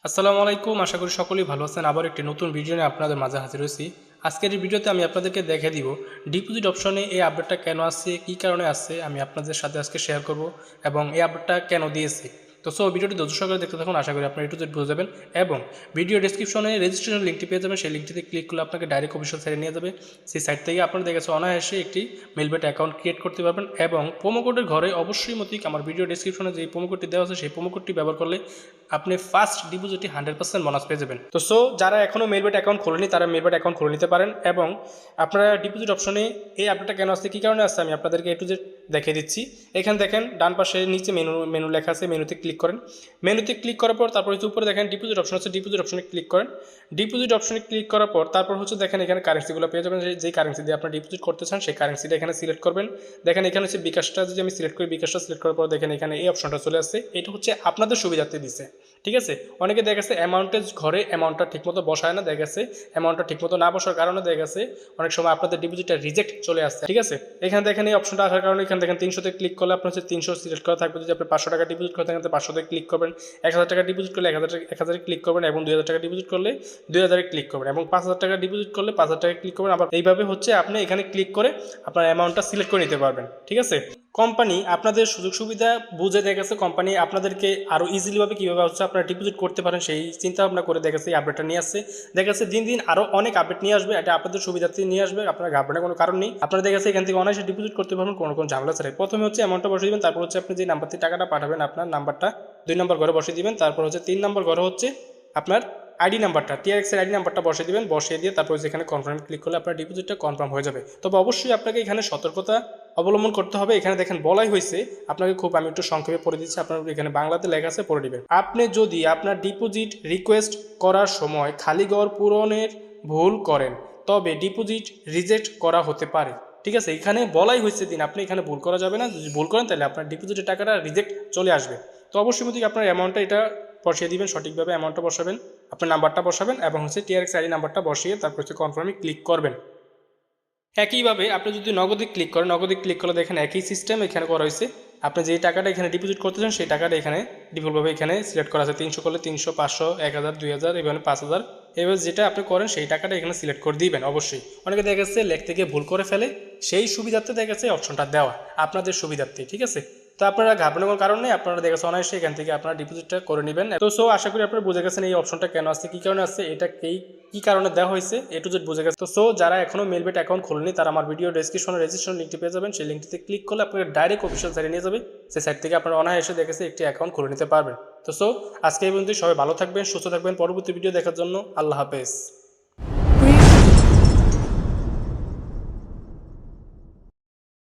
আসসালামু আলাইকুম, আশা করি সকলেই ভালো আছেন। আবার একটি নতুন ভিডিও নিয়ে আপনাদের মাঝে হাজির হয়েছি। আজকের এই ভিডিওতে আমি আপনাদেরকে দেখে দিব ডিপোজিট অপশনে এই আপডেটটা কেন আসছে, কী কারণে আসছে, আমি আপনাদের সাথে আজকে শেয়ার করব এবং এই আপডেটটা কেন দিয়েছে। তো ভিডিওটি ধৈর্য সহকারে দেখতে থাকুন, আশা করি আপনারা একটু বুঝে যাবেন। এবং ভিডিও ডেসক্রিপশনে রেজিস্ট্রেশন লিঙ্কটি পেয়ে যাবেন, সেই লিঙ্কটিতে ক্লিক করলে আপনাকে ডাইরেক্ট অফিসিয়াল সাইটে নিয়ে যাবে। সেই সাইট থেকে আপনারা দেখেছে অনায়াসে একটি মেলবেট অ্যাকাউন্ট ক্রিয়েট করতে পারবেন এবং প্রোমো কোডের ঘরে অবশ্যই মতিক আমার ভিডিও ডেসক্রিপশনে যে প্রোমো কোডটি দেওয়া আছে সেই প্রোমো কোডটি ব্যবহার করলে আপনি ফার্স্ট ডিপোজিটে 100% বোনাস পেয়ে যাবেন। তো যারা এখনও মেলবেট অ্যাকাউন্ট খোলেনি তারা মেলবেট অ্যাকাউন্ট খুলে নিতে পারেন এবং আপনারা ডিপোজিট অপশনে এই আপডেটটা কেন আসছে, কী কারণে আসছে, আমি আপনাদেরকে একটু যে দেখিয়ে দিচ্ছি। এখানে দেখেন ডান পাশে নিচে মেনু লেখা আছে, মেনুতে ক্লিক করেন। মেনুতে ক্লিক করার পর তারপর হচ্ছে উপরে দেখেন ডিপোজিট অপশন আছে, ডিপোজিট অপশনে ক্লিক করেন। ডিপোজিট অপশনে ক্লিক করার পর তারপর হচ্ছে দেখেন এখানে কারেন্সিগুলো পেয়ে যাবেন, যেই কারেন্সি দিয়ে আপনার ডিপোজিট করতে চান সেই কারেন্সিটা এখানে সিলেক্ট করবেন। দেখেন এখানে হচ্ছে বিকাশটা যদি আমি সিলেক্ট করি, বিকাশটা সিলেক্ট করার পর দেখেন এখানে এই অপশনটা চলে আসছে। এটা হচ্ছে আপনাদের সুবিধার্থে দিচ্ছে, ঠিক আছে। অনেকে দেখা গেছে অ্যামাউন্টের ঘরে অ্যামাউন্টটা ঠিকমতো বসায় না, দেখা গেছে অ্যামাউন্টটা ঠিকমতো না বসার কারণে দেখা গেছে অনেক সময় আপনাদের ডিপোজিটটা রিজেক্ট চলে আসছে, ঠিক আছে। এখানে দেখেন এই অপশনটা আসার কারণে এখানে দেখেন 300তে ক্লিক করলে আপনার হচ্ছে 300 সিলেক্ট করা থাকবে। যদি আপনি 500 টাকা ডিপোজিট করতে থাকেন 500তে ক্লিক করবেন, 1000 টাকা ডিপোজিট করলে 1000 ক্লিক করবেন এবং 2000 টাকা ডিপোজিট করলে 2000 ক্লিক করবেন এবং 5000 টাকা ডিপোজিট করলে 5000 টাকা ক্লিক করবেন। আবার এইভাবে হচ্ছে আপনি এখানে ক্লিক করে আপনার অ্যামাউন্টটা সিলেক্ট করে নিতে পারবেন, ঠিক আছে। কোম্পানি আপনাদের সুযোগ সুবিধা বুঝে দেখেছে, কোম্পানি আপনাদেরকে আরও ইজিলিভাবে কীভাবে হচ্ছে আপনারা ডিপোজিট করতে পারেন সেই চিন্তা ভাবনা করে দেখেছে এই আপডেটটা নিয়ে আসছে। দেখেছে দিন দিন আরও অনেক আপডেট নিয়ে আসবে, এটা আপনাদের সুবিধার্থে নিয়ে আসবে, আপনার ঘাবড়ানোর কোনো কারণ নেই। আপনারা দেখেছে এখান থেকে অনায়াসে ডিপোজিট করতে পারবেন কোনো ঝামেলা ছাড়াই। প্রথমে হচ্ছে অ্যামাউন্টটা বসিয়ে দেবেন, তারপর হচ্ছে আপনি যে নাম্বার থেকে টাকাটা পাঠাবেন আপনার নাম্বারটা 2 নম্বর ঘরে বসিয়ে দিবেন। তারপর হচ্ছে 3 নম্বর ঘরে হচ্ছে আপনার আইডি নাম্বারটা, টিআরএক্সের আইডি নাম্বারটা বসিয়ে দিবেন। বসিয়ে দিয়ে তারপর যেখানে কনফার্ম ক্লিক করলে আপনার ডিপোজিটটা কনফার্ম হয়ে যাবে। তবে অবশ্যই আপনাকে এখানে সতর্কতা অবলম্বন করতে হবে। এখানে দেখেন বলাই হয়েছে আপনাকে, খুব আমি একটু সংক্ষেপে পড়ে দিচ্ছি, আপনার এখানে বাংলাতে লেখা আছে, পড়ে দিবেন। আপনি যদি আপনার ডিপোজিট রিকোয়েস্ট করার সময় খালি ঘর পূরণের ভুল করেন তবে ডিপোজিট রিজেক্ট করা হতে পারে, ঠিক আছে। এখানে বলাই হয়েছে দিন আপনি এখানে ভুল করা যাবে না, যদি ভুল করেন তাহলে আপনার ডিপোজিটের টাকাটা রিজেক্ট চলে আসবে। তো অবশ্যই মধ্যে আপনার অ্যামাউন্টটা এটা বসিয়ে দিবেন, সঠিকভাবে অ্যামাউন্টটা বসাবেন, আপনার নাম্বারটা বসাবেন এবং হচ্ছে টিআরএক্স আইডি নাম্বারটা বসিয়ে তারপর হচ্ছে কনফার্মে ক্লিক করবেন। একইভাবে আপনি যদি নগদে ক্লিক করেন, নগদে ক্লিক করলে দেখেন একই সিস্টেম এখানে করা হয়েছে। আপনি যেই টাকাটা এখানে ডিপোজিট করতে চান সেই টাকাটা এখানে ডিফল্টভাবে এখানে সিলেক্ট করা আছে। 300 করলে 300, 500, 1000, 2000, এভাবে 5000, এবার যেটা আপনি করেন সেই টাকাটা এখানে সিলেক্ট করে দিবেন। অবশ্যই অনেকে দেখা যাচ্ছে লিখতে গিয়ে ভুল করে ফেলে, সেই সুবিধার্থে দেখা যাচ্ছে অপশনটা দেওয়া আপনাদের সুবিধার্থে, ঠিক আছে। তো আপনারা ঘাবড়ানোর কোনো কারণ নেই, আপনারা দেখা যাচ্ছে অনায়াসে এখান থেকে আপনারা ডিপোজিটটা করে নেবেন। তো আশা করি আপনারা বুঝে গেছেন এই অপশনটা কেন আসছে, কী কারণে আসছে, এটা কী কারণে দেওয়া হয়েছে, এ টু জেড বুঝে গেছে। তো যারা এখনও মেলবেট অ্যাকাউন্ট খোলেনি তারা আমার ভিডিও ডেসক্রিপশনে রেজিস্ট্রেশন লিঙ্কটি পেয়ে যাবেন, সেই লিঙ্কটিতে ক্লিক করলে আপনাকে ডাইরেক্ট অফিসিয়াল সাইটে নিয়ে যাবে। সেই সাইট থেকে আপনারা অনায়াসে দেখেছে একটি অ্যাকাউন্ট খুলে নিতে পারবেন। তো আজকে এই পর্যন্ত, সবাই ভালো থাকবেন, সুস্থ থাকবেন। পরবর্তী ভিডিও দেখার জন্য আল্লাহ হাফেজ।